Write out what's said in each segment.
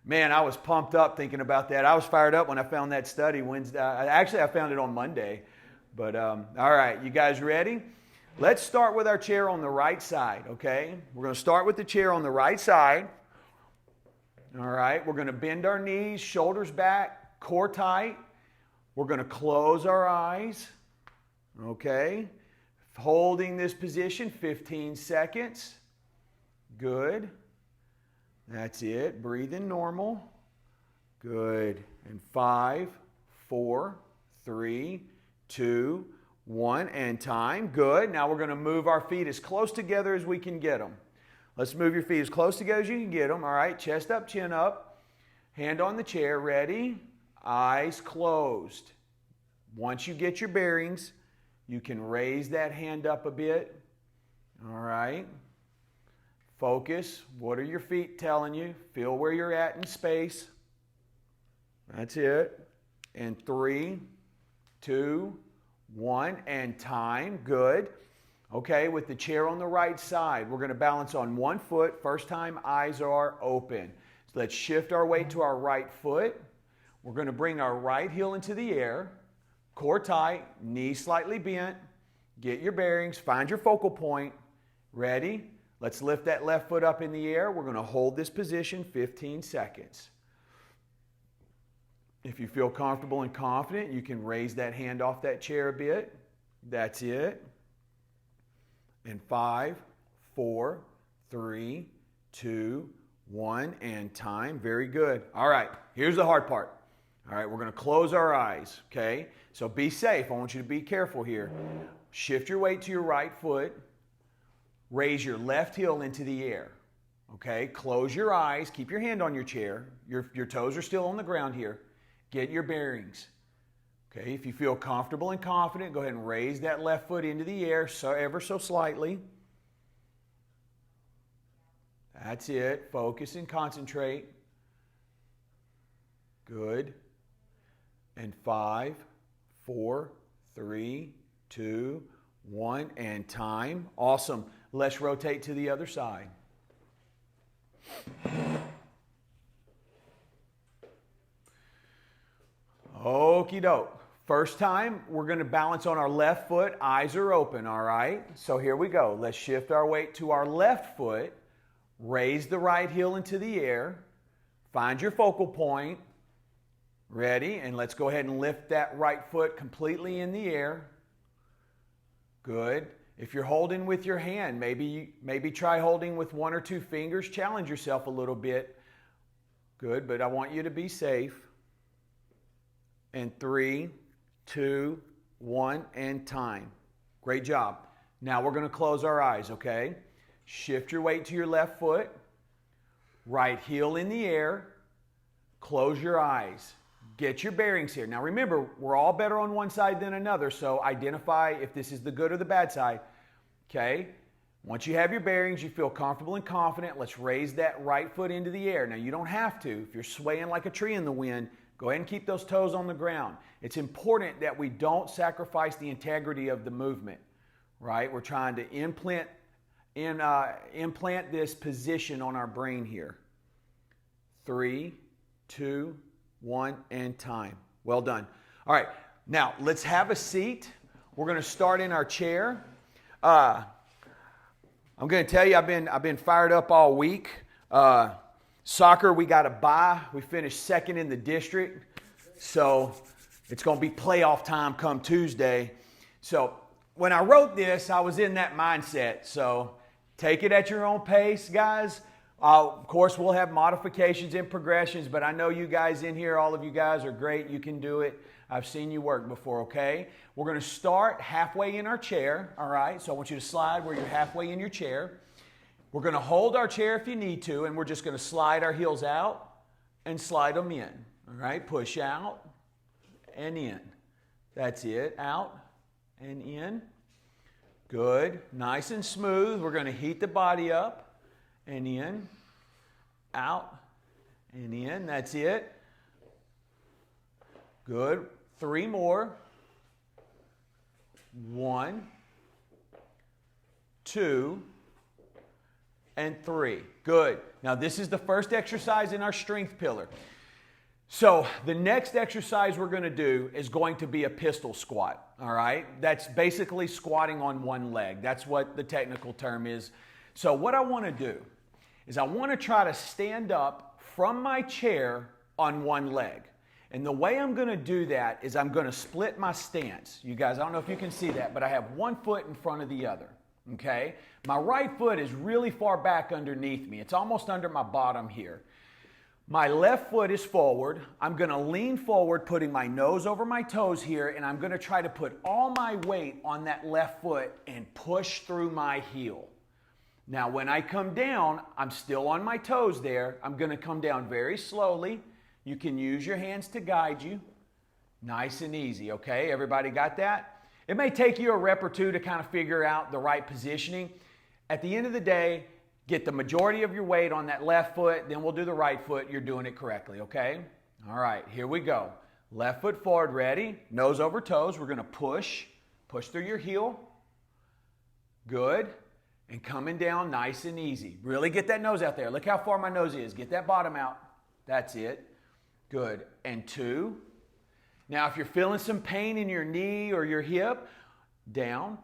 Man, I was pumped up thinking about that. I was fired up when I found that study Wednesday. Actually, I found it on Monday. But all right, you guys ready? Let's start with our chair on the right side, okay? We're going to start with the chair on the right side. All right, we're going to bend our knees, shoulders back, core tight. We're going to close our eyes, okay? Holding this position 15 seconds. Good. That's it. Breathing normal. Good. And 5, 4, 3, 2, 1, and time. Good. Now we're going to move our feet as close together as we can get them. Let's move your feet as close together as you can get them. All right. Chest up, chin up. Hand on the chair. Ready? Eyes closed. Once you get your bearings, you can raise that hand up a bit. All right. Focus. What are your feet telling you? Feel where you're at in space. That's it. And 3, 2, 1, and time. Good. Okay, with the chair on the right side, we're going to balance on one foot. First time, eyes are open. So let's shift our weight to our right foot. We're going to bring our right heel into the air. Core tight, knees slightly bent. Get your bearings. Find your focal point. Ready? Let's lift that left foot up in the air. We're going to hold this position 15 seconds. If you feel comfortable and confident, you can raise that hand off that chair a bit. That's it. And 5, 4, 3, 2, 1, and time. Very good. All right, here's the hard part. All right, we're going to close our eyes, okay? So be safe. I want you to be careful here. Shift your weight to your right foot. Raise your left heel into the air, okay? Close your eyes. Keep your hand on your chair. Your toes are still on the ground here. Get your bearings. Okay, if you feel comfortable and confident, go ahead and raise that left foot into the air ever so slightly. That's it. Focus and concentrate. Good. And 5, 4, 3, 2, 1, and time. Awesome. Let's rotate to the other side. Okie doke. First time, we're going to balance on our left foot. Eyes are open, all right? So here we go. Let's shift our weight to our left foot. Raise the right heel into the air. Find your focal point. Ready? And let's go ahead and lift that right foot completely in the air. Good. If you're holding with your hand, maybe try holding with 1 or 2 fingers. Challenge yourself a little bit. Good, but I want you to be safe. And 3, 2, 1, and time. Great job. Now we're going to close our eyes, okay? Shift your weight to your left foot. Right heel in the air. Close your eyes. Get your bearings here. Now remember, we're all better on one side than another, so identify if this is the good or the bad side. Okay? Once you have your bearings, you feel comfortable and confident, let's raise that right foot into the air. Now you don't have to. If you're swaying like a tree in the wind, go ahead and keep those toes on the ground. It's important that we don't sacrifice the integrity of the movement, right? We're trying to implant this position on our brain here. 3, 2, 1, and time. Well done. All right, now let's have a seat. We're going to start in our chair. I'm going to tell you, I've been fired up all week. Soccer, we got a bye. We finished second in the district, so it's going to be playoff time come Tuesday. So when I wrote this, I was in that mindset. So take it at your own pace, guys. Of course, we'll have modifications and progressions, but I know you guys in here, all of you guys are great. You can do it. I've seen you work before, okay? We're going to start halfway in our chair, all right? So I want you to slide where you're halfway in your chair. We're going to hold our chair if you need to, and we're just going to slide our heels out and slide them in, all right? Push out and in. That's it. Out and in. Good. Nice and smooth. We're going to heat the body up. And in, out, and in. That's it. Good. 3 more. 1, 2, and 3. Good. Now this is the first exercise in our strength pillar. So the next exercise we're going to do is going to be a pistol squat. All right. That's basically squatting on one leg. That's what the technical term is. So what I want to do is I want to try to stand up from my chair on one leg. And the way I'm going to do that is I'm going to split my stance. You guys, I don't know if you can see that, but I have one foot in front of the other. Okay? My right foot is really far back underneath me. It's almost under my bottom here. My left foot is forward. I'm going to lean forward, putting my nose over my toes here, and I'm going to try to put all my weight on that left foot and push through my heel. Now, when I come down, I'm still on my toes there. I'm going to come down very slowly. You can use your hands to guide you. Nice and easy, okay? Everybody got that? It may take you a rep or two to kind of figure out the right positioning. At the end of the day, get the majority of your weight on that left foot, then we'll do the right foot. You're doing it correctly, okay? All right, here we go. Left foot forward, ready? Nose over toes. We're going to push through your heel. Good. And coming down nice and easy. Really get that nose out there. Look how far my nose is. Get that bottom out. That's it. Good. And 2. Now, if you're feeling some pain in your knee or your hip, down.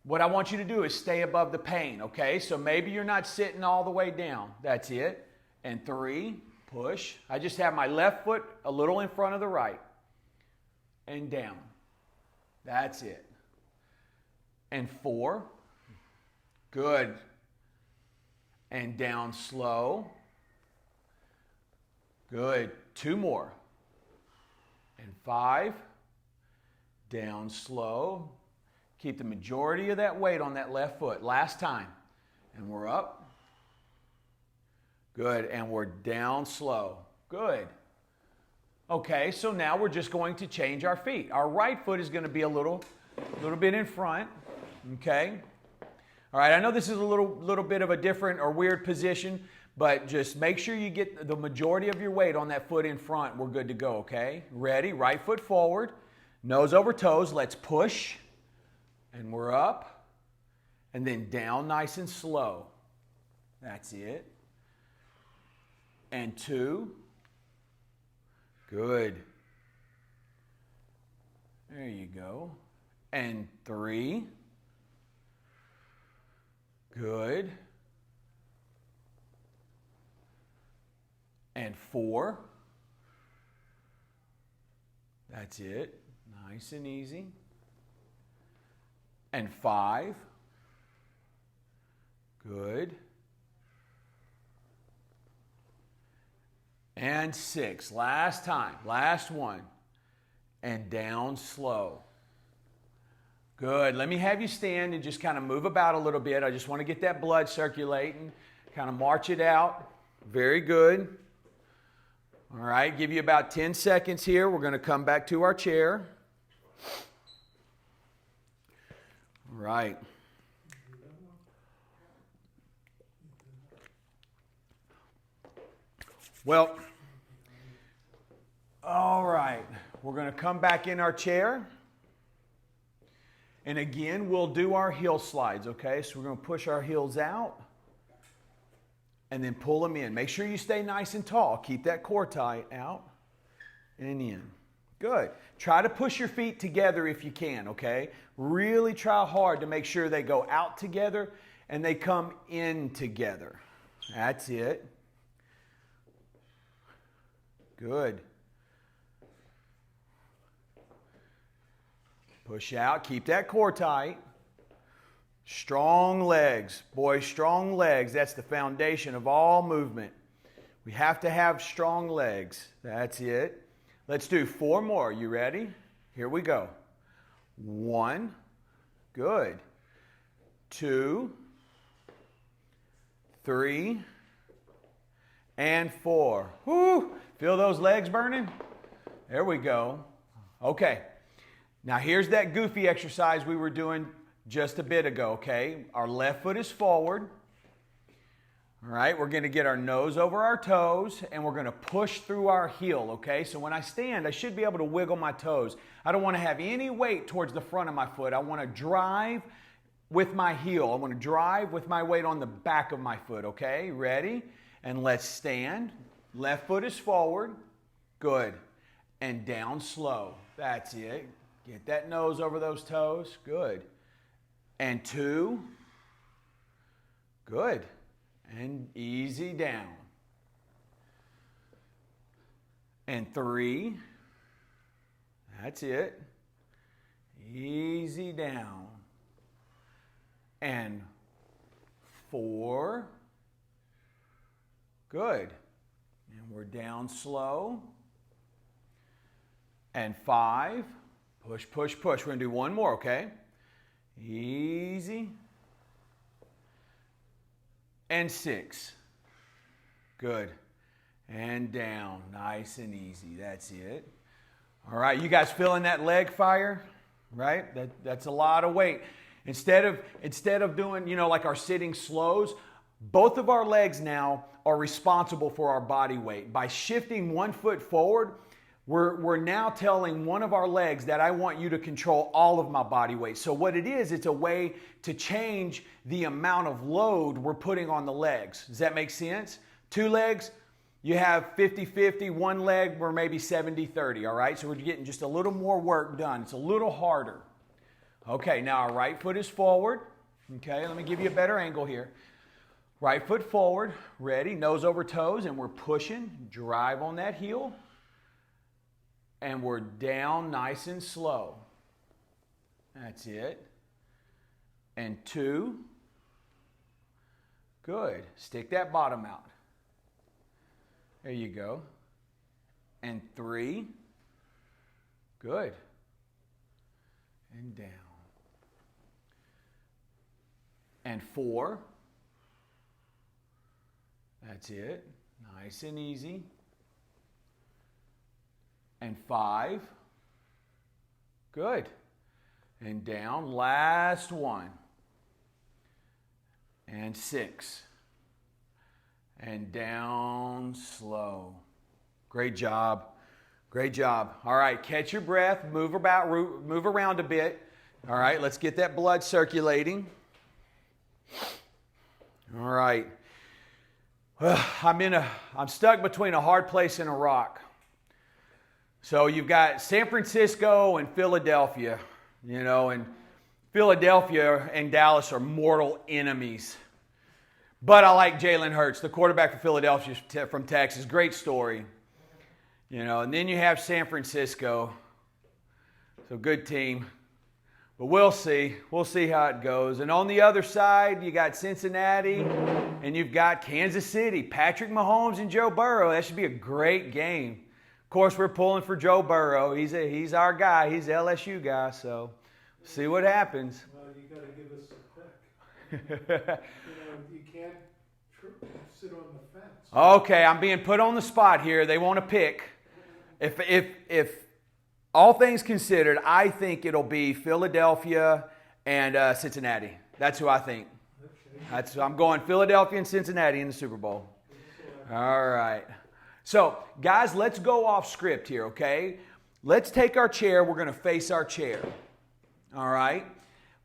What I want you to do is stay above the pain, okay? So maybe you're not sitting all the way down. That's it. And 3, push. I just have my left foot a little in front of the right. And down. That's it. And 4. Good. And down slow. Good. 2 more. And 5. Down slow. Keep the majority of that weight on that left foot. Last time. And we're up. Good. And we're down slow. Good. Okay, so now we're just going to change our feet. Our right foot is going to be a little bit in front. Okay? All right, I know this is a little bit of a different or weird position, but just make sure you get the majority of your weight on that foot in front. We're good to go, okay? Ready? Right foot forward, nose over toes. Let's push. And we're up. And then down nice and slow. That's it. And 2. Good. There you go. And 3. Good. And 4. That's it. Nice and easy. And 5. Good. And 6. Last time. Last one. And down slow. Good. Let me have you stand and just kind of move about a little bit. I just want to get that blood circulating. Kind of march it out. Very good. All right. Give you about 10 seconds here. We're going to come back to our chair. All right. Well, all right. We're going to come back in our chair. And again, we'll do our heel slides, okay? So we're going to push our heels out and then pull them in. Make sure you stay nice and tall. Keep that core tight. Out and in. Good. Try to push your feet together if you can, okay? Really try hard to make sure they go out together and they come in together. That's it. Good. Push out. Keep that core tight. Strong legs. Boys, strong legs. That's the foundation of all movement. We have to have strong legs. That's it. Let's do 4 more. You ready? Here we go. 1. Good. 2. 3. And 4. Whoo! Feel those legs burning? There we go. Okay. Now here's that goofy exercise we were doing just a bit ago, okay? Our left foot is forward. All right, we're going to get our nose over our toes and we're going to push through our heel, okay? So when I stand, I should be able to wiggle my toes. I don't want to have any weight towards the front of my foot. I want to drive with my heel. I want to drive with my weight on the back of my foot, okay? Ready? And let's stand. Left foot is forward. Good. And down slow. That's it. Get that nose over those toes. Good. And 2. Good. And easy down. And 3. That's it. Easy down. And 4. Good. And we're down slow. And 5. Push, push, push. We're going to do one more, okay? Easy. And 6. Good. And down. Nice and easy. That's it. All right, you guys feeling that leg fire? Right? That's a lot of weight. Instead of doing, like our sitting slows, both of our legs now are responsible for our body weight. By shifting one foot forward, we're now telling one of our legs that I want you to control all of my body weight. So what it is, it's a way to change the amount of load we're putting on the legs. Does that make sense? 2 legs, you have 50-50. 1 leg, we're maybe 70-30, all right? So we're getting just a little more work done. It's a little harder. Okay, now our right foot is forward. Okay, let me give you a better angle here. Right foot forward, ready, nose over toes, and we're pushing. Drive on that heel. And we're down nice and slow. That's it. And 2. Good. Stick that bottom out. There you go. And 3. Good. And down. And 4. That's it. Nice and easy. And 5. Good. And down. Last one. And 6. And down slow. Great job. Great job. All right, catch your breath. Move around a bit. All right, let's get that blood circulating. All right. I'm stuck between a hard place and a rock. So you've got San Francisco and Philadelphia, and Philadelphia and Dallas are mortal enemies. But I like Jalen Hurts, the quarterback for Philadelphia from Texas. Great story. And then you have San Francisco. So good team. But we'll see. We'll see how it goes. And on the other side, you got Cincinnati and you've got Kansas City. Patrick Mahomes and Joe Burrow. That should be a great game. Of course, we're pulling for Joe Burrow. He's our guy. He's the LSU guy. So see what happens. Well, you got to give us a pick. You can't sit on the fence. Okay, I'm being put on the spot here. They want to pick. If all things considered, I think it'll be Philadelphia and Cincinnati. That's who I think. I'm going Philadelphia and Cincinnati in the Super Bowl. All right. So, guys, let's go off script here, okay? Let's take our chair. We're going to face our chair. All right?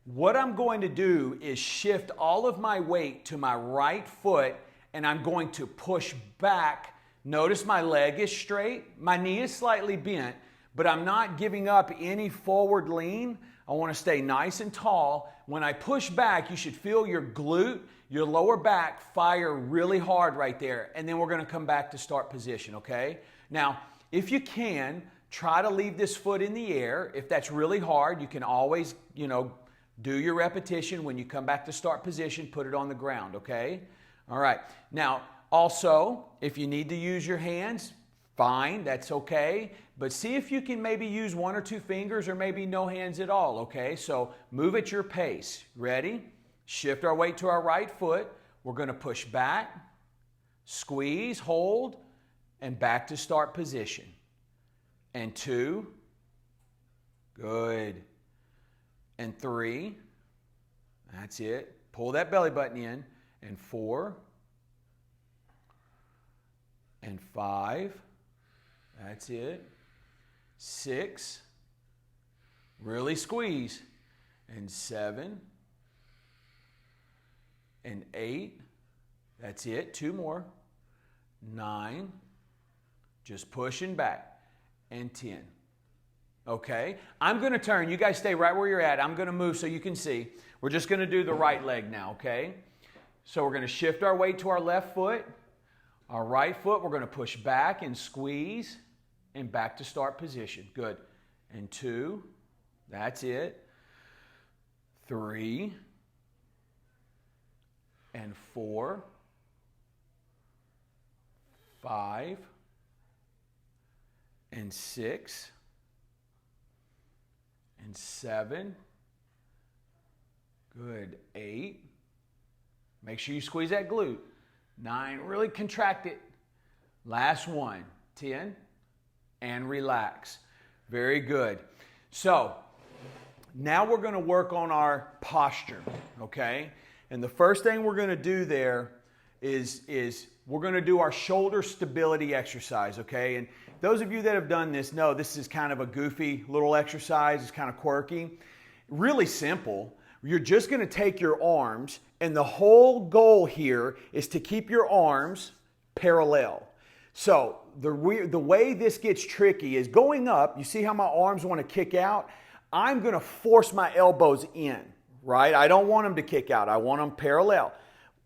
What I'm going to do is shift all of my weight to my right foot, and I'm going to push back. Notice my leg is straight. My knee is slightly bent, but I'm not giving up any forward lean. I want to stay nice and tall. When I push back, you should feel your glute, your lower back fire really hard right there. And then we're going to come back to start position, okay? Now, if you can, try to leave this foot in the air. If that's really hard, you can always, do your repetition. When you come back to start position, put it on the ground, okay? All right. Now, also, if you need to use your hands, fine, that's okay. But see if you can maybe use 1 or 2 fingers or maybe no hands at all, okay? So move at your pace. Ready? Shift our weight to our right foot. We're going to push back, squeeze, hold, and back to start position. And 2. Good. And 3. That's it. Pull that belly button in. And 4. And 5. That's it. 6. Really squeeze. And 7. and 8. That's it. 2 more. 9. Just pushing back. And 10. Okay? I'm going to turn. You guys stay right where you're at. I'm going to move so you can see. We're just going to do the right leg now, okay? So we're going to shift our weight to our left foot. Our right foot, we're going to push back and squeeze and back to start position. Good. And 2. That's it. 3. And 4. 5. And 6. And 7. Good. 8. Make sure you squeeze that glute. 9. Really contract it. Last one. 10. And relax. Very good. So, now we're going to work on our posture, okay? And the first thing we're going to do there is we're going to do our shoulder stability exercise, okay? And those of you that have done this know this is kind of a goofy little exercise. It's kind of quirky. Really simple. You're just going to take your arms, and the whole goal here is to keep your arms parallel. So the way this gets tricky is going up. You see how my arms want to kick out? I'm going to force my elbows in, right? I don't want them to kick out. I want them parallel.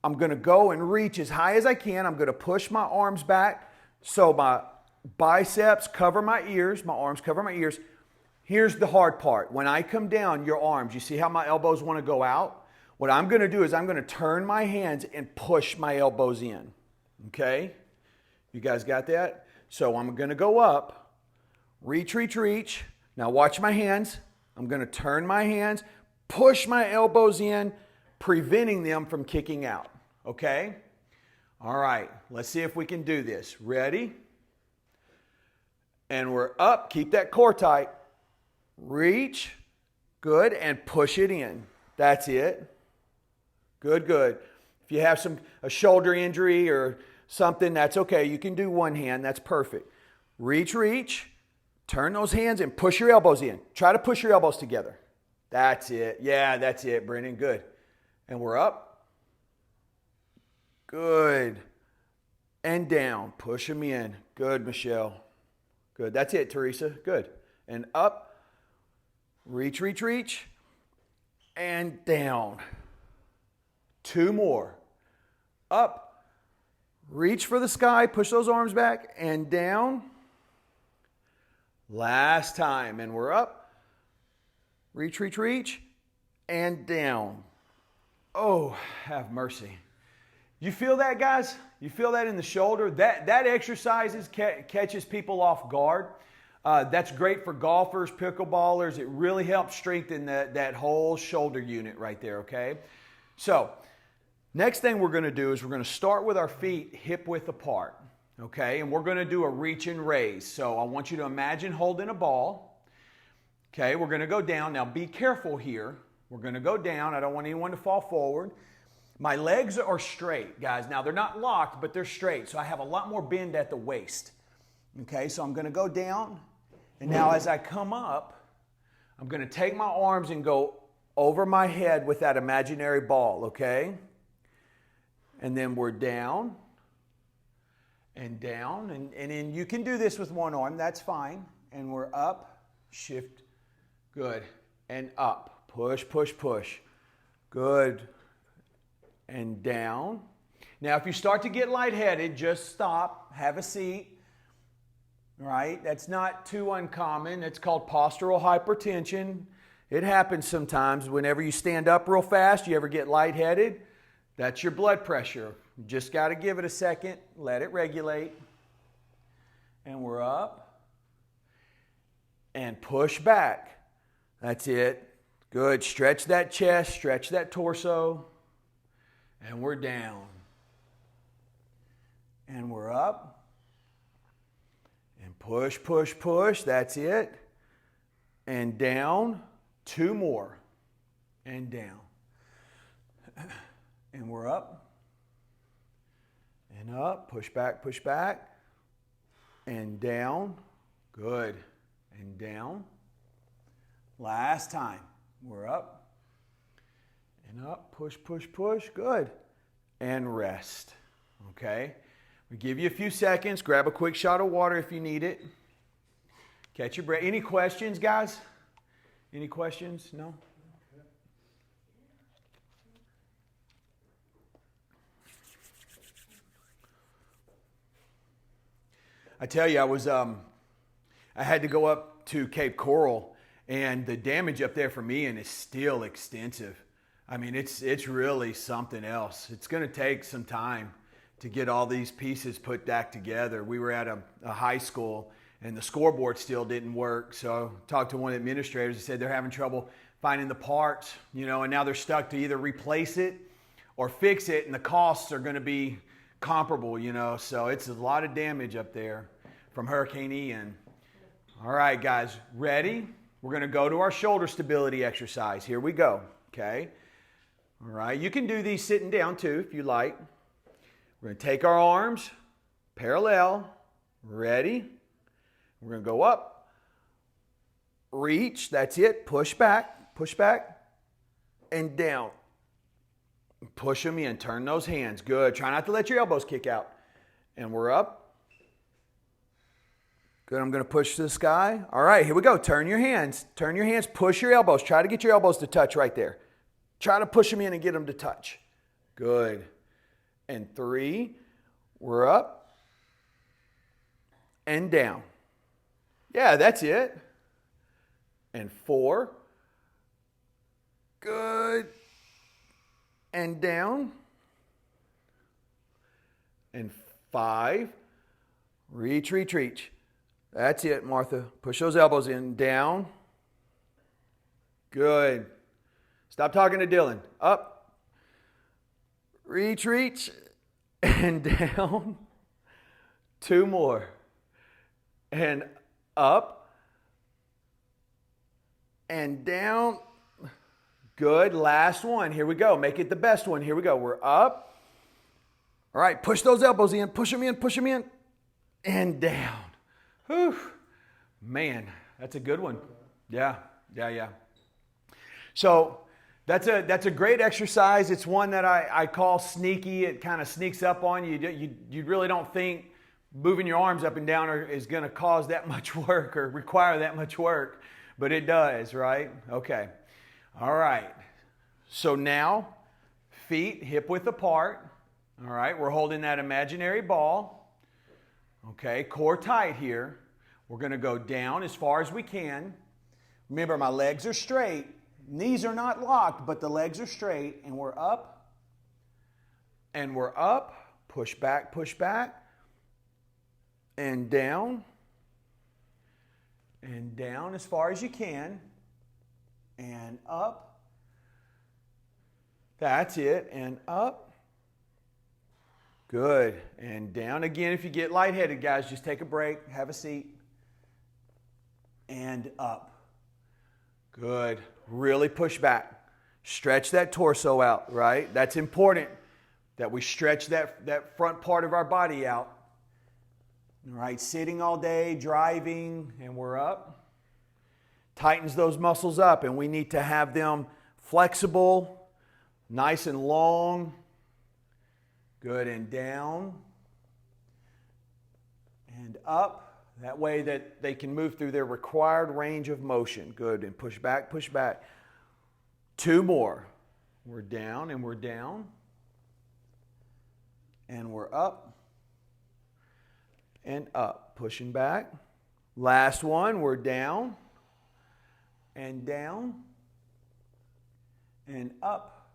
I'm going to go and reach as high as I can. I'm going to push my arms back so my biceps cover my ears. My arms cover my ears. Here's the hard part. When I come down, your arms, you see how my elbows want to go out? What I'm going to do is I'm going to turn my hands and push my elbows in. Okay? You guys got that? So I'm going to go up, reach, reach, reach. Now watch my hands. I'm going to turn my hands, push my elbows in, preventing them from kicking out. Okay? All right. Let's see if we can do this. Ready? And we're up. Keep that core tight. Reach. Good. And push it in. That's it. Good, good. If you have a shoulder injury or something, that's okay. You can do one hand. That's perfect. Reach, reach. Turn those hands and push your elbows in. Try to push your elbows together. That's it. Yeah, that's it, Brendan. Good. And we're up. Good. And down. Push them in. Good, Michelle. Good. That's it, Teresa. Good. And up. Reach, reach, reach. And down. 2 more. Up. Reach for the sky. Push those arms back. And down. Last time. And we're up. Reach, reach, reach. And down. Oh, have mercy. You feel that, guys? You feel that in the shoulder? That exercise catches people off guard. That's great for golfers, pickleballers. It really helps strengthen that whole shoulder unit right there, okay? So, next thing we're going to do is we're going to start with our feet hip width apart, okay? And we're going to do a reach and raise. So I want you to imagine holding a ball. Okay, we're going to go down. Now be careful here. We're going to go down. I don't want anyone to fall forward. My legs are straight, guys. Now they're not locked, but they're straight. So I have a lot more bend at the waist. Okay, so I'm going to go down. And now as I come up, I'm going to take my arms and go over my head with that imaginary ball, okay? And then we're down and down. And then you can do this with one arm. That's fine. And we're up, shift, good. And up, push, push, push. Good. And down. Now, if you start to get lightheaded, just stop, have a seat. Right? That's not too uncommon. It's called postural hypertension. It happens sometimes. Whenever you stand up real fast, you ever get lightheaded? That's your blood pressure. You just got to give it a second, let it regulate. And we're up. And push back. That's it. Good. Stretch that chest, stretch that torso. And we're down. And we're up. And push, push, push. That's it. And down. 2 more. And down. And we're up. And up. Push back, push back. And down. Good. And down. Last time. We're up. And up. Push, push, push. Good. and rest. Okay? We give you a few seconds. Grab a quick shot of water if you need it. Catch your breath. Any questions, guys? Any questions? No? I tell you, I had to go up to Cape Coral, and the damage up there for me and is still extensive. I mean, it's really something else. It's going to take some time to get all these pieces put back together. We were at a high school, and the scoreboard still didn't work. So I talked to one of the administrators. He said they're having trouble finding the parts, and now they're stuck to either replace it or fix it, and the costs are going to be comparable, So it's a lot of damage up there from Hurricane Ian. All right, guys, ready? We're going to go to our shoulder stability exercise. Here we go, okay? All right, you can do these sitting down too if you like. We're going to take our arms parallel. Ready? We're going to go up, reach, that's it, push back, and down. Push them in, turn those hands, good. Try not to let your elbows kick out. And we're up. Good, I'm going to push to the sky. All right, here we go. Turn your hands, push your elbows. Try to get your elbows to touch right there. Try to push them in and get them to touch. Good. And 3, we're up and down. Yeah, that's it. And 4, good. And down. And 5, reach. That's it, Martha. Push those elbows in, down. Good. Stop talking to Dylan. Up. Reach, and down. 2 more. And up. And down. Good. Last one. Here we go. Make it the best one. Here we go. We're up. All right. Push those elbows in. Push them in. And down. Whew. Man, that's a good one. Yeah. So that's a great exercise. It's one that I call sneaky. It kind of sneaks up on you. You really don't think moving your arms up and down is going to cause that much work or require that much work, but it does, right? Okay. All right. So now, feet hip width apart. All right. We're holding that imaginary ball. Okay. Core tight here. We're going to go down as far as we can. Remember, my legs are straight. Knees are not locked, but the legs are straight. And we're up. And we're up. Push back. And down. And down as far as you can. And up. That's it. And up. Good. And down again. If you get lightheaded, guys, just take a break. Have a seat. And up. Good. Really push back. Stretch that torso out, right? That's important that we stretch that front part of our body out. All right, sitting all day, driving, and we're up. Tightens those muscles up, and we need to have them flexible, nice and long. Good, and down. And up. That way that they can move through their required range of motion. Good, and push back. 2 more. We're down and we're down. And we're up and up. Pushing back. Last one, we're down and down and up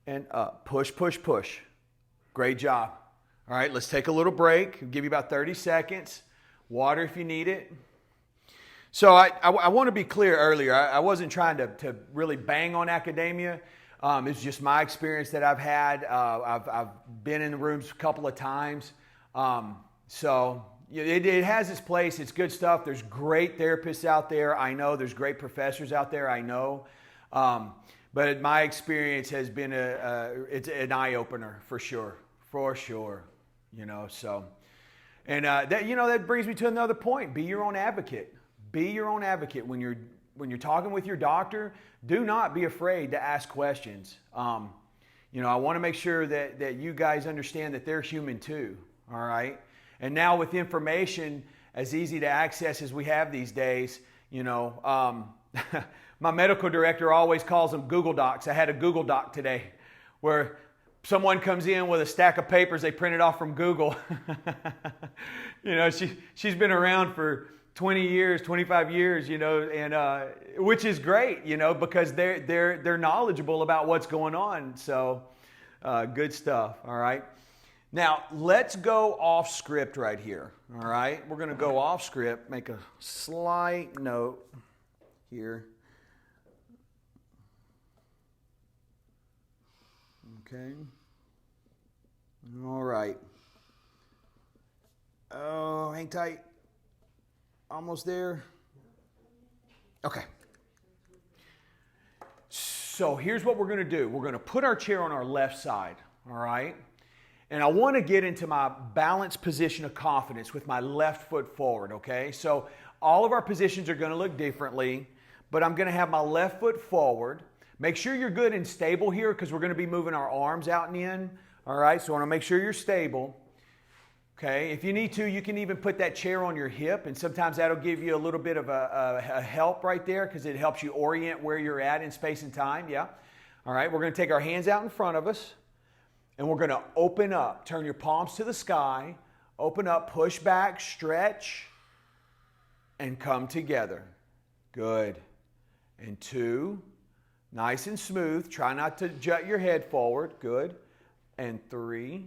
and up. Push. Great job. All right, let's take a little break. I'll give you about 30 seconds. Water if you need it. So I want to be clear earlier. I wasn't trying to really bang on academia. It's just my experience that I've had. I've been in the rooms a couple of times. So it has its place. It's good stuff. There's great therapists out there. I know there's great professors out there. I know. But my experience has been it's an eye-opener for sure. So, and that brings me to another point. Be your own advocate. Be your own advocate when you're talking with your doctor. Do not be afraid to ask questions. I want to make sure that you guys understand that they're human too, all right? And now with information as easy to access as we have these days, my medical director always calls them Google Docs. I had a Google Doc today where someone comes in with a stack of papers they printed off from Google. She's been around for 20 years, 25 years, and which is great, because they're knowledgeable about what's going on. So good stuff. All right. Now let's go off script right here. All right. We're going to go off script, make a slight note here. Okay. All right. Oh, hang tight. Almost there. Okay. So here's what we're going to do. We're going to put our chair on our left side, all right? And I want to get into my balanced position of confidence with my left foot forward, okay? So all of our positions are going to look differently, but I'm going to have my left foot forward. Make sure you're good and stable here because we're going to be moving our arms out and in, all right? So I want to make sure you're stable. Okay, if you need to, you can even put that chair on your hip, and sometimes that'll give you a little bit of a help right there because it helps you orient where you're at in space and time, yeah? All right, we're going to take our hands out in front of us, and we're going to open up. Turn your palms to the sky, open up, push back, stretch, and come together. Good. And 2, nice and smooth. Try not to jut your head forward. Good. And 3,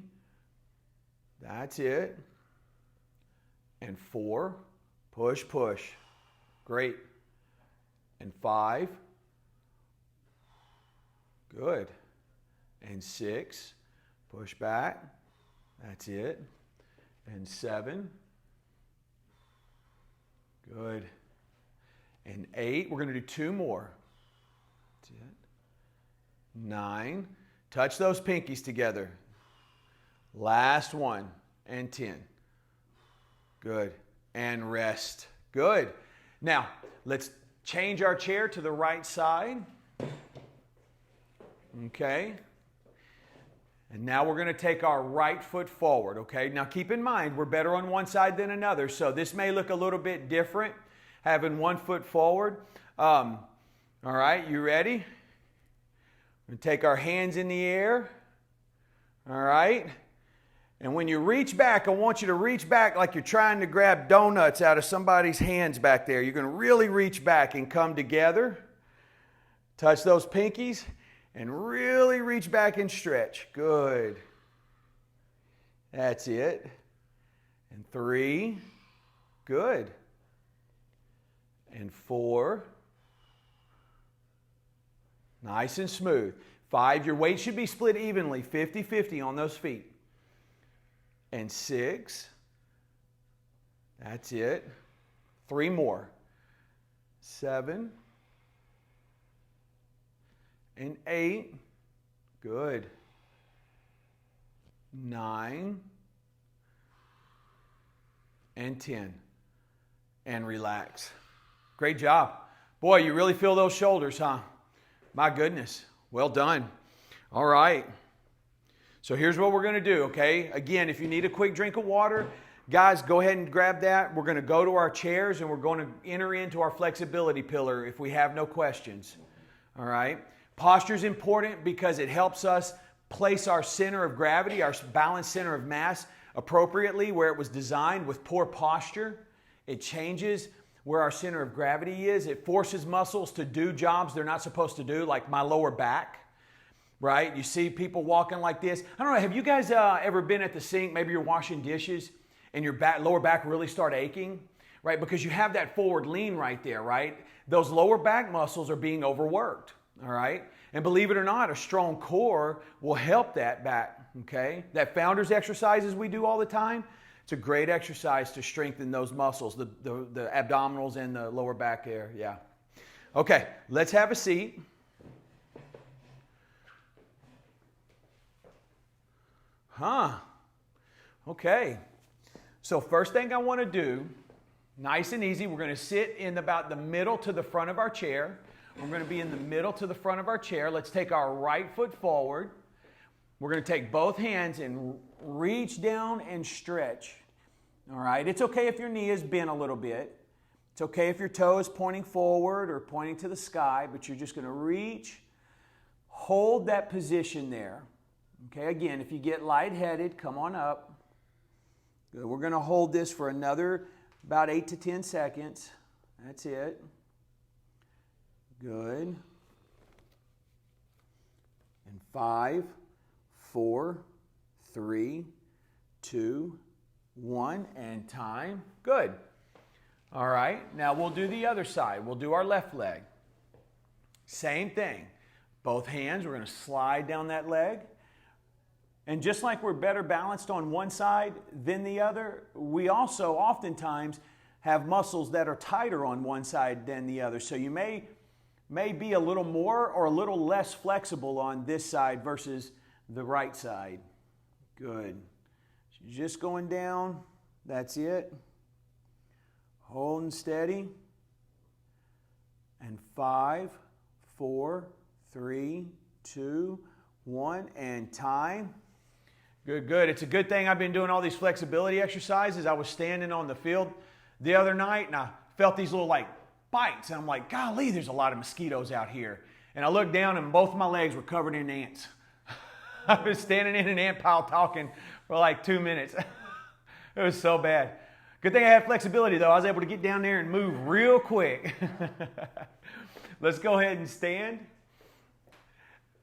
that's it. And 4, push, push. Great. And 5, good. And 6, push back. That's it. And 7, good. And 8, we're going to do 2 more. That's it. 9, touch those pinkies together. Last one, and 10. Good. And rest. Good. Now, let's change our chair to the right side. Okay. And now we're going to take our right foot forward, okay? Now keep in mind, we're better on one side than another, so this may look a little bit different, having one foot forward. All right, you ready? We're going to take our hands in the air. All right. And when you reach back, I want you to reach back like you're trying to grab donuts out of somebody's hands back there. You're going to really reach back and come together. Touch those pinkies and really reach back and stretch. Good. That's it. And 3. Good. And 4. Nice and smooth. 5, your weight should be split evenly, 50-50 on those feet. And 6, that's it. 3 more. 7, and 8, good. 9, and 10. And relax. Great job. Boy, you really feel those shoulders, huh? My goodness. Well done. All right. So here's what we're going to do, okay? Again, if you need a quick drink of water, guys, go ahead and grab that. We're going to go to our chairs and we're going to enter into our flexibility pillar if we have no questions. All right? Posture is important because it helps us place our center of gravity, our balanced center of mass appropriately where it was designed. With poor posture, it changes where our center of gravity is. It forces muscles to do jobs they're not supposed to do, like my lower back. Right? You see people walking like this. I don't know, have you guys ever been at the sink, maybe you're washing dishes, and your lower back really start aching? Right? Because you have that forward lean right there, right? Those lower back muscles are being overworked, all right? And believe it or not, a strong core will help that back, okay? That founder's exercises we do all the time, it's a great exercise to strengthen those muscles, the abdominals and the lower back there, yeah. Okay, let's have a seat. Okay. So first thing I want to do, nice and easy, we're going to sit in about the middle to the front of our chair. We're going to be in the middle to the front of our chair. Let's take our right foot forward. we're going to take both hands and reach down and stretch. All right? It's okay if your knee is bent a little bit. It's okay if your toe is pointing forward or pointing to the sky, but you're just going to reach, hold that position there. Okay, again, if you get lightheaded, come on up. Good. We're going to hold this for another about 8 to 10 seconds. That's it. Good. And 5, 4, 3, 2, 1, and time. Good. All right, now we'll do the other side. We'll do our left leg. Same thing. Both hands, we're going to slide down that leg. And just like we're better balanced on one side than the other, we also oftentimes have muscles that are tighter on one side than the other. So you may be a little more or a little less flexible on this side versus the right side. Good. So you're just going down. That's it. Holding steady. And 5, 4, 3, 2, 1, and time. Good, good. It's a good thing I've been doing all these flexibility exercises. I was standing on the field the other night and I felt these little like bites. And I'm like, golly, there's a lot of mosquitoes out here. And I looked down and both my legs were covered in ants. I was standing in an ant pile talking for like 2 minutes. It was so bad. Good thing I had flexibility though. I was able to get down there and move real quick. Let's go ahead and stand.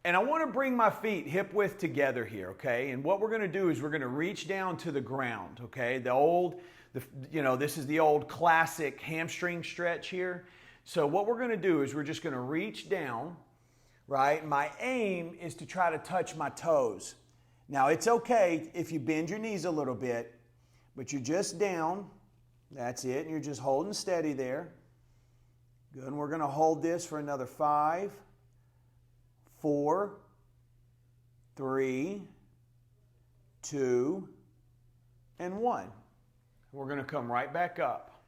And I want to bring my feet hip width together here, okay? And what we're going to do is we're going to reach down to the ground, okay? This is the old classic hamstring stretch here. So what we're going to do is we're just going to reach down, right? My aim is to try to touch my toes. Now, it's okay if you bend your knees a little bit, but you're just down. That's it. And you're just holding steady there. Good. And we're going to hold this for another 5, 4, 3, 2, and 1. We're going to come right back up.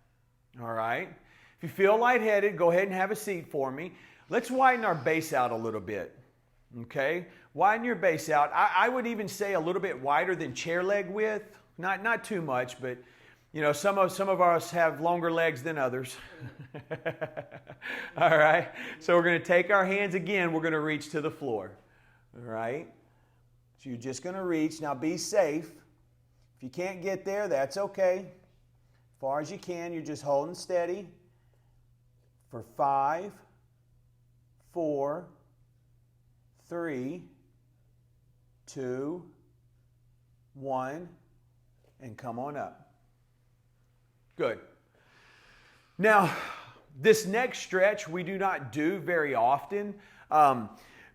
All right. If you feel lightheaded, go ahead and have a seat for me. Let's widen our base out a little bit. Okay. Widen your base out. I would even say a little bit wider than chair leg width. Not too much, but you know, some of us have longer legs than others. All right. So we're going to take our hands again. We're going to reach to the floor. All right. So you're just going to reach. Now be safe. If you can't get there, that's okay. As far as you can, you're just holding steady for 5, 4, 3, 2, 1, and come on up. Good. Now, this next stretch we do not do very often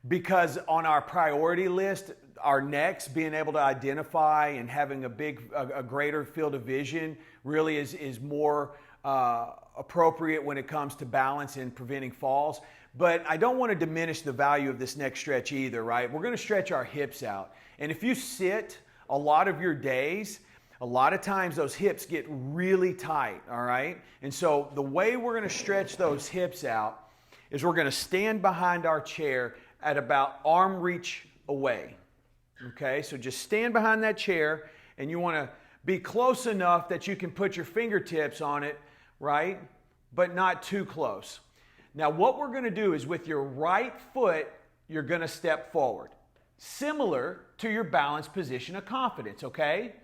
because on our priority list, our necks, being able to identify and having a greater field of vision really is more appropriate when it comes to balance and preventing falls. But I don't want to diminish the value of this next stretch either, right? We're going to stretch our hips out. And if you sit a lot of your days, a lot of times those hips get really tight, all right? And so the way we're going to stretch those hips out is we're going to stand behind our chair at about arm reach away. Okay, so just stand behind that chair and you want to be close enough that you can put your fingertips on it, right? But not too close. Now what we're going to do is with your right foot, you're going to step forward. Similar to your balanced position of confidence, okay?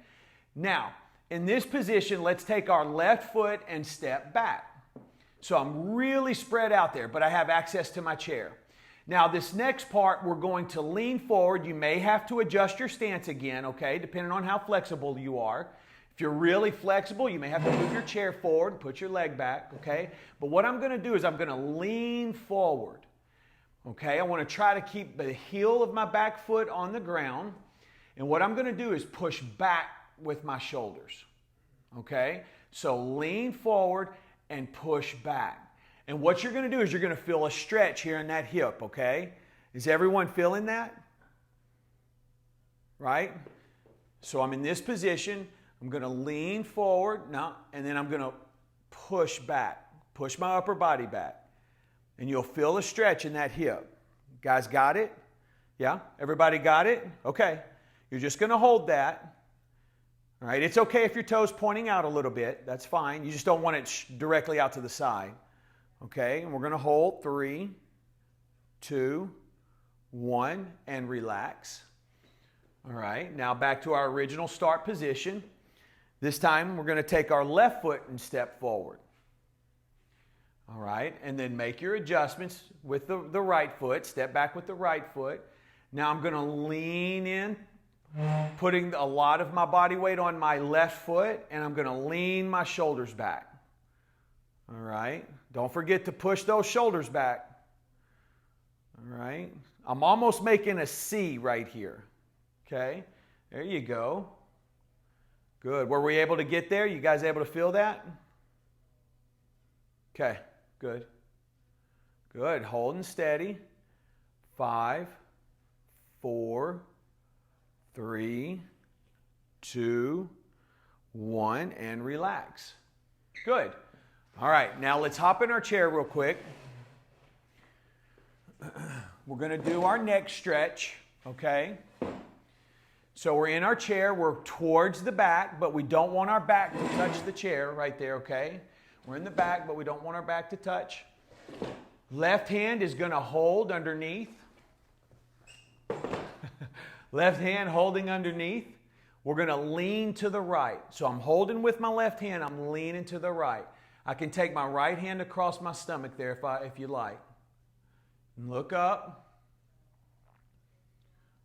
Now, in this position, let's take our left foot and step back. So I'm really spread out there, but I have access to my chair. Now, this next part, we're going to lean forward. You may have to adjust your stance again, okay, depending on how flexible you are. If you're really flexible, you may have to move your chair forward, put your leg back, okay? But what I'm going to do is I'm going to lean forward, okay? I want to try to keep the heel of my back foot on the ground. And what I'm going to do is push back with my shoulders, okay? So lean forward and push back. And what you're going to do is you're going to feel a stretch here in that hip, okay? Is everyone feeling that? Right? So I'm in this position. I'm going to lean forward now, and then I'm going to push back. Push my upper body back. And you'll feel a stretch in that hip. Guys, got it? Yeah? Everybody got it? Okay. You're just going to hold that. All right. It's okay if your toes pointing out a little bit. That's fine. You just don't want it directly out to the side. Okay. And we're going to hold 3, 2, 1, and relax. All right. Now back to our original start position. This time we're going to take our left foot and step forward. All right. And then make your adjustments with the right foot. Step back with the right foot. Now I'm going to lean in, putting a lot of my body weight on my left foot, and I'm going to lean my shoulders back. All right. Don't forget to push those shoulders back. All right. I'm almost making a C right here. Okay. There you go. Good. Were we able to get there? You guys able to feel that? Okay. Good. Good. Holding steady. 5, 4, 3, 2, 1, and relax. Good. All right. Now let's hop in our chair real quick. We're going to do our neck stretch. Okay. So we're in our chair. We're towards the back, but we don't want our back to touch the chair right there. Okay. We're in the back, but we don't want our back to touch. Left hand is going to hold underneath. Left hand holding underneath. We're going to lean to the right. So I'm holding with my left hand. I'm leaning to the right. I can take my right hand across my stomach there if you like. And look up.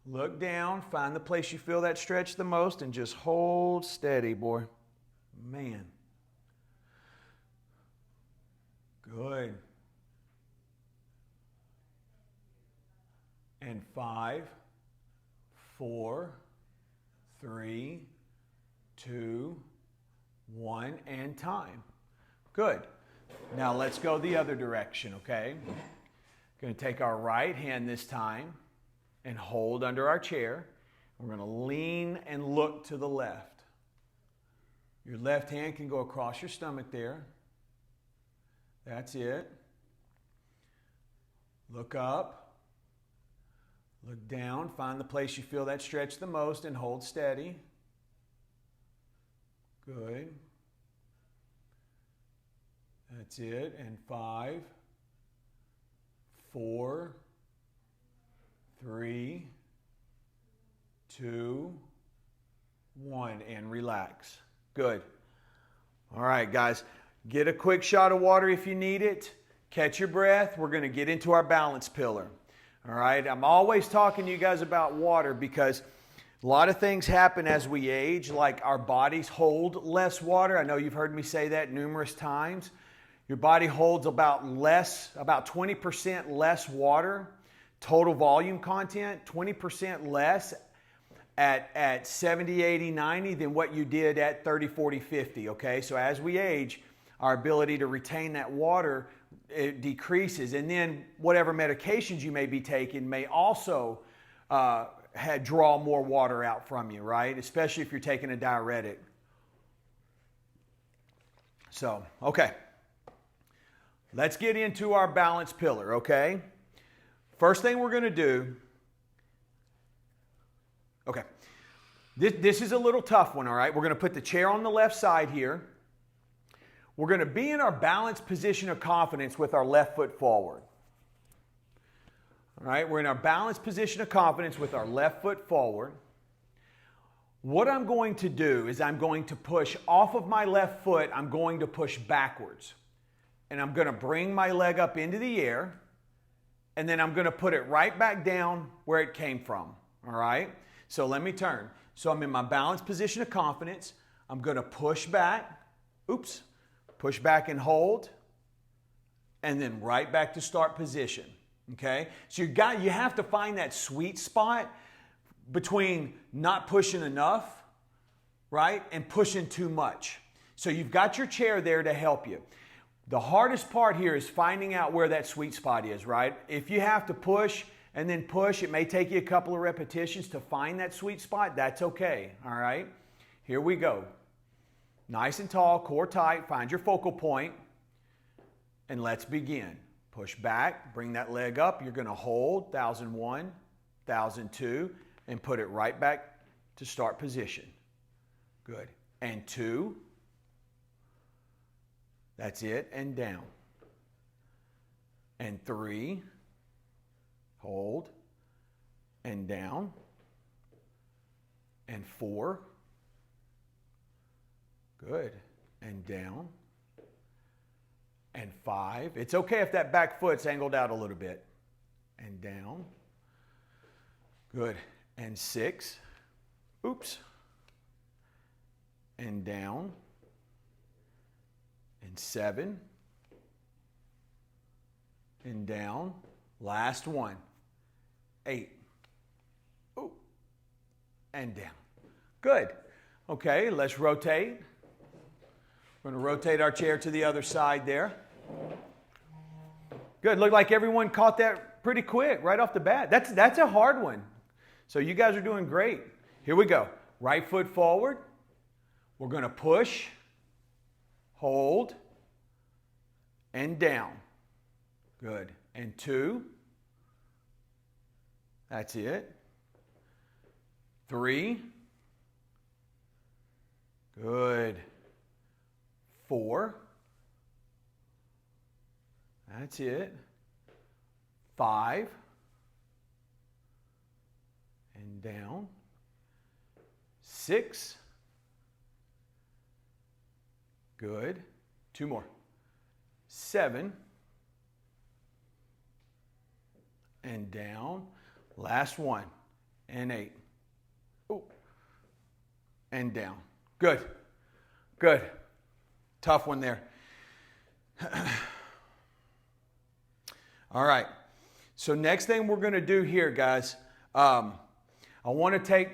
Look down. Find the place you feel that stretch the most and just hold steady, boy. Man. Good. And 5, 4, 3, 2, 1, and time. Good. Now let's go the other direction, okay? Going to take our right hand this time and hold under our chair. We're going to lean and look to the left. Your left hand can go across your stomach there. That's it. Look up. Look down. Find the place you feel that stretch the most and hold steady. Good. That's it. And 5, 4, 3, 2, 1, and relax. Good. All right, guys. Get a quick shot of water if you need it. Catch your breath. We're going to get into our balance pillar. All right. I'm always talking to you guys about water because a lot of things happen as we age, like our bodies hold less water. I know you've heard me say that numerous times. Your body holds about 20% less water, total volume content, 20% less at 70, 80, 90 than what you did at 30, 40, 50, okay? So as we age, our ability to retain that water, it decreases. And then whatever medications you may be taking may also draw more water out from you, right? Especially if you're taking a diuretic. So, okay. Let's get into our balance pillar, okay? First thing we're going to do, okay. This is a little tough one, all right? We're going to put the chair on the left side here. We're going to be in our balanced position of confidence with our left foot forward. All right, we're in our balanced position of confidence with our left foot forward. What I'm going to do is I'm going to push off of my left foot, I'm going to push backwards. And I'm going to bring my leg up into the air, and then I'm going to put it right back down where it came from. All right, so let me turn. So I'm in my balanced position of confidence. I'm going to push back. Oops. Push back and hold, and then right back to start position, okay? So you have to find that sweet spot between not pushing enough, right, and pushing too much. So you've got your chair there to help you. The hardest part here is finding out where that sweet spot is, right? If you have to push and then push, it may take you a couple of repetitions to find that sweet spot. That's okay, all right? Here we go. Nice and tall, core tight, find your focal point, and let's begin. Push back, bring that leg up. You're going to hold, 1001, 1,002, and put it right back to start position. Good. And 2. That's it, and down. And 3. Hold. And down. And 4. Good. And down. And 5. It's okay if that back foot's angled out a little bit. And down. Good. And 6. Oops. And down. And 7. And down. Last one. 8. Ooh. And down. Good. Okay, let's rotate. We're going to rotate our chair to the other side there. Good. Looked like everyone caught that pretty quick right off the bat. That's a hard one. So you guys are doing great. Here we go. Right foot forward. We're going to push, hold, and down. Good. And 2. That's it. 3. Good. 4. That's it. 5. And down. 6. Good. 2 more. 7. And down. Last one. And 8. Ooh. And down. Good. Good. Tough one there. All right. So next thing we're going to do here, guys, I want to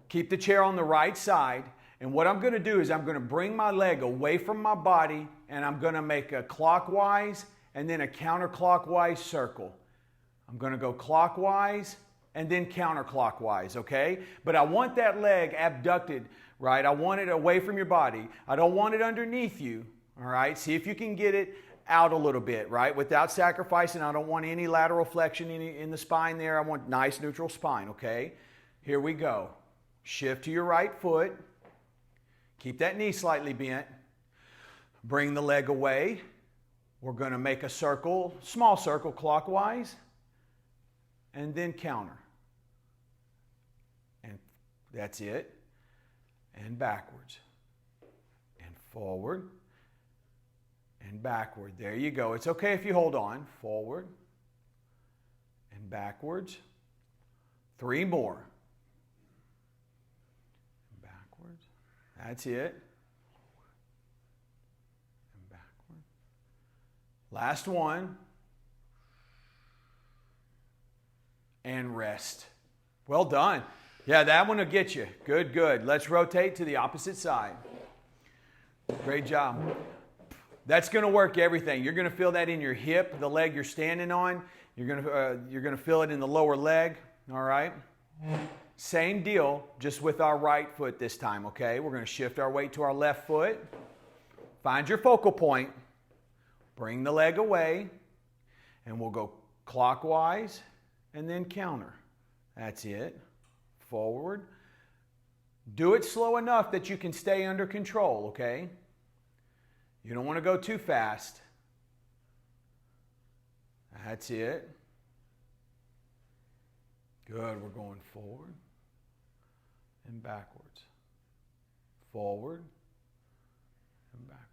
keep the chair on the right side. And what I'm going to do is I'm going to bring my leg away from my body, and I'm going to make a clockwise and then a counterclockwise circle. I'm going to go clockwise and then counterclockwise, okay? But I want that leg abducted, right? I want it away from your body. I don't want it underneath you, all right? See if you can get it out a little bit, right? Without sacrificing. I don't want any lateral flexion in the spine there. I want nice neutral spine, okay? Here we go. Shift to your right foot. Keep that knee slightly bent. Bring the leg away. We're going to make a circle, small circle clockwise, and then counter. And that's it. And backwards. And forward. And backward. There you go. It's okay if you hold on. Forward. And backwards. 3 more. And backwards. That's it. And backward. Last one. And rest. Well done. Yeah, that one will get you. Good, good. Let's rotate to the opposite side. Great job. That's going to work everything. You're going to feel that in your hip, the leg you're standing on. You're going to feel it in the lower leg. All right. Same deal, just with our right foot this time. Okay. We're going to shift our weight to our left foot. Find your focal point. Bring the leg away, and we'll go clockwise and then counter. That's it. Forward. Do it slow enough that you can stay under control. Okay. You don't want to go too fast. That's it. Good. We're going forward and backwards. Forward and backward.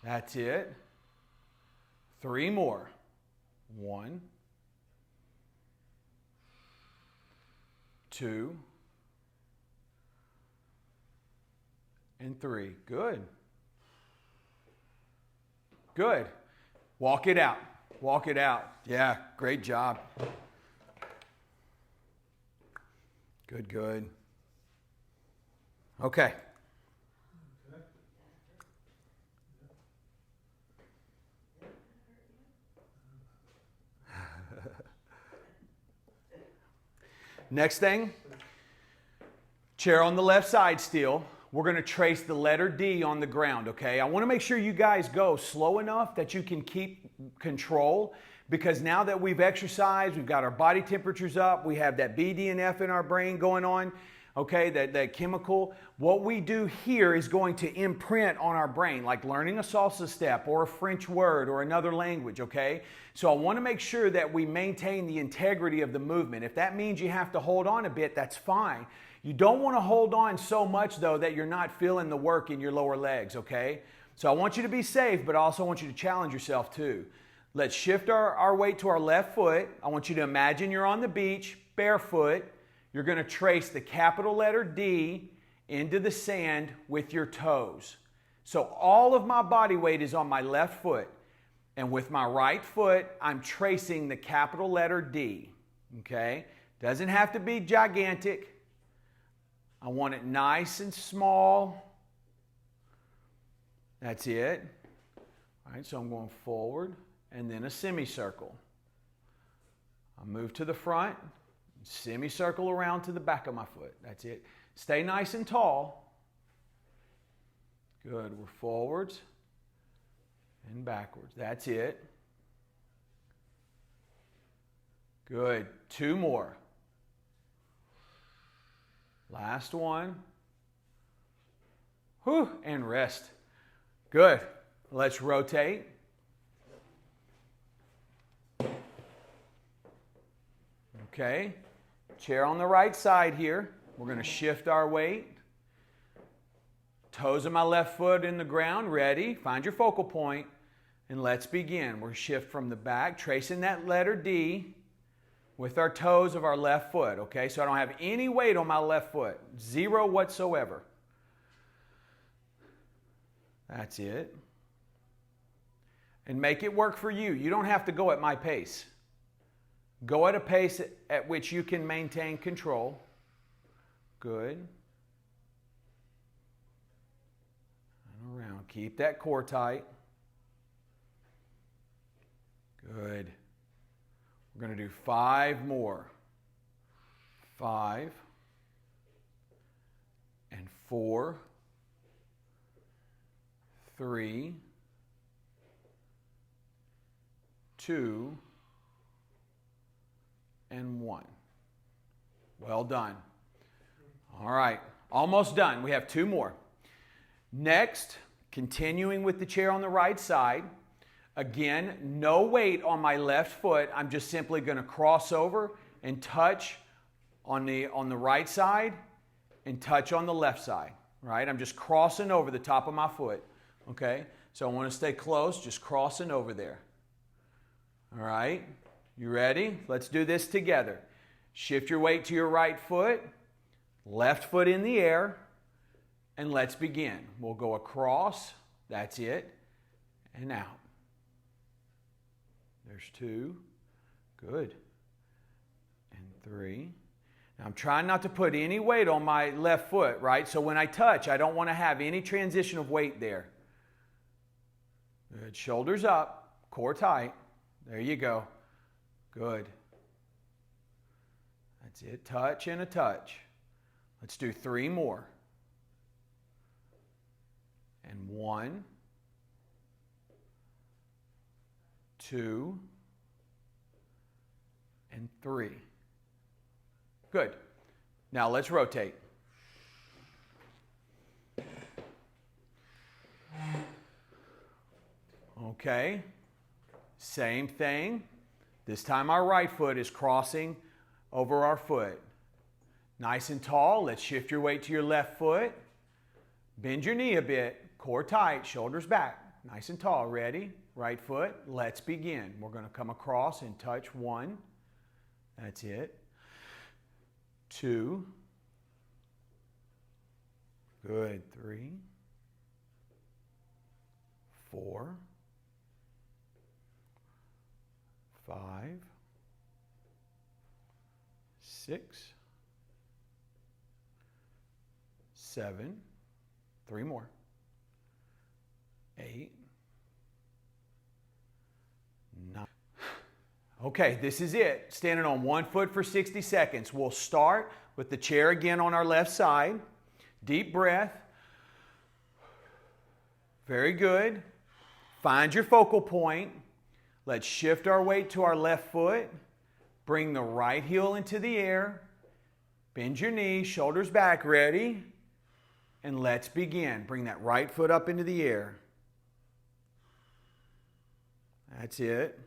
That's it. 3 more. 1, 2, and 3. Good. Good. Walk it out. Walk it out. Yeah, great job. Good, good. Okay. Next thing, chair on the left side still. We're going to trace the letter D on the ground, okay? I want to make sure you guys go slow enough that you can keep control, because now that we've exercised, we've got our body temperatures up, we have that BDNF in our brain going on, okay, that chemical. What we do here is going to imprint on our brain, like learning a salsa step or a French word or another language, okay? So I want to make sure that we maintain the integrity of the movement. If that means you have to hold on a bit, that's fine. You don't want to hold on so much, though, that you're not feeling the work in your lower legs, okay? So I want you to be safe, but I also want you to challenge yourself, too. Let's shift our weight to our left foot. I want you to imagine you're on the beach, barefoot. You're going to trace the capital letter D into the sand with your toes. So all of my body weight is on my left foot. And with my right foot, I'm tracing the capital letter D. Okay? Doesn't have to be gigantic. I want it nice and small. That's it. All right, so I'm going forward and then a semicircle. I'll move to the front, semicircle around to the back of my foot. That's it. Stay nice and tall. Good. We're forwards and backwards. That's it. Good. 2 more. Last one. Whew, and rest. Good. Let's rotate. Okay. Chair on the right side here. We're going to shift our weight. Toes of my left foot in the ground. Ready. Find your focal point. And let's begin. We'll shift from the back, tracing that letter D with our toes of our left foot. Okay, so I don't have any weight on my left foot. 0 whatsoever. That's it. And make it work for you. You don't have to go at my pace. Go at a pace at which you can maintain control. Good. And around. Keep that core tight. Good. We're going to do 5 more. 5 and 4, 3, 2, and 1. Well done. All right, almost done. We have 2 more. Next, continuing with the chair on the right side. Again, no weight on my left foot. I'm just simply going to cross over and touch on the right side and touch on the left side. Right? I'm just crossing over the top of my foot. Okay? So I want to stay close, just crossing over there. All right? You ready? Let's do this together. Shift your weight to your right foot, left foot in the air, and let's begin. We'll go across. That's it. And out. There's 2. Good. And 3. Now I'm trying not to put any weight on my left foot, right? So when I touch, I don't want to have any transition of weight there. Good. Shoulders up, core tight. There you go. Good. That's it. Touch and a touch. Let's do 3 more. And 1, 2, and 3. Good. Now let's rotate. Okay. Same thing. This time our right foot is crossing over our foot. Nice and tall. Let's shift your weight to your left foot. Bend your knee a bit. Core tight. Shoulders back. Nice and tall. Ready? Right foot. Let's begin. We're going to come across and touch 1. That's it. 2. Good. 3. 4. 5. 6. 7. 3 more. 8. 9. Okay, this is it. Standing on 1 foot for 60 seconds. We'll start with the chair again on our left side. Deep breath. Very good. Find your focal point. Let's shift our weight to our left foot. Bring the right heel into the air. Bend your knee, shoulders back, ready? And let's begin. Bring that right foot up into the air. That's it.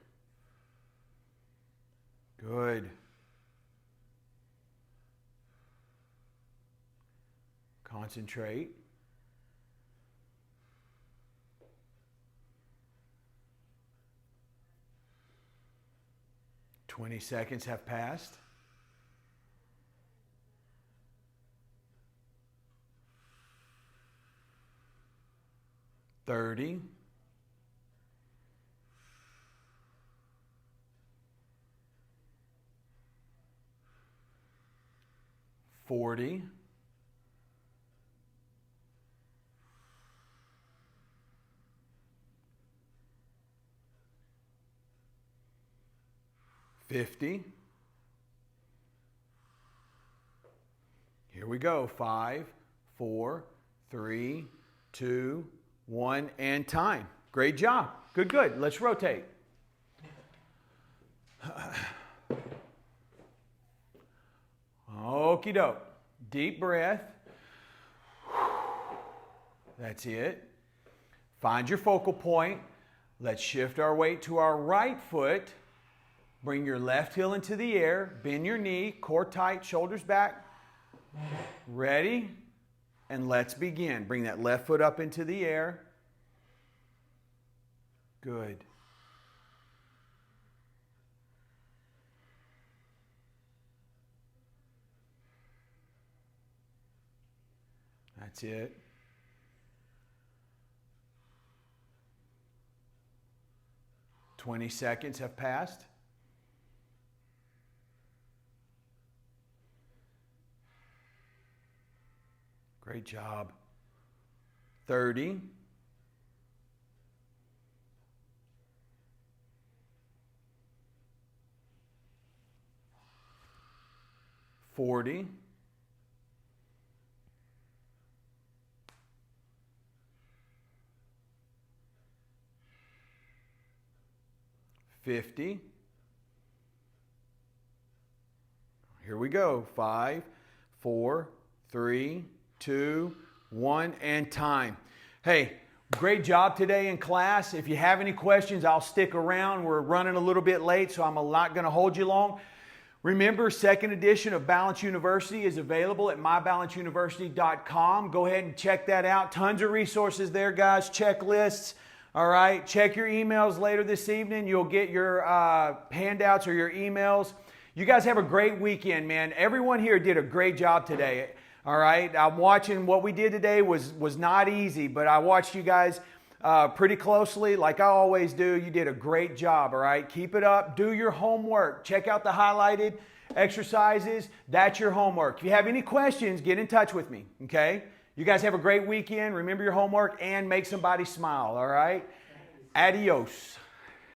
Good. Concentrate. "20 seconds have passed. "30. "40. "50. Here we go. 5, 4, 3, 2, 1, and time. Great job. Good, good. Let's rotate. Okie doke. Deep breath. That's it. Find your focal point. Let's shift our weight to our right foot. Bring your left heel into the air. Bend your knee, core tight, shoulders back. Ready? And let's begin. Bring that left foot up into the air. Good. That's it. "20 seconds have passed. Great job. 30. 40. 50. Here we go. 5, 4, 3, 2, 1, and time. Hey, great job today in class. If you have any questions, I'll stick around. We're running a little bit late, so I'm not going to hold you long. Remember, second edition of Balance University is available at mybalanceuniversity.com. Go ahead and check that out. Tons of resources there, guys. Checklists. All right. Check your emails later this evening. You'll get your handouts or your emails. You guys have a great weekend, man. Everyone here did a great job today. All right. I'm watching what we did today was not easy, but I watched you guys pretty closely like I always do. You did a great job. All right. Keep it up. Do your homework. Check out the highlighted exercises. That's your homework. If you have any questions, get in touch with me. Okay. You guys have a great weekend. Remember your homework and make somebody smile. All right. Adios.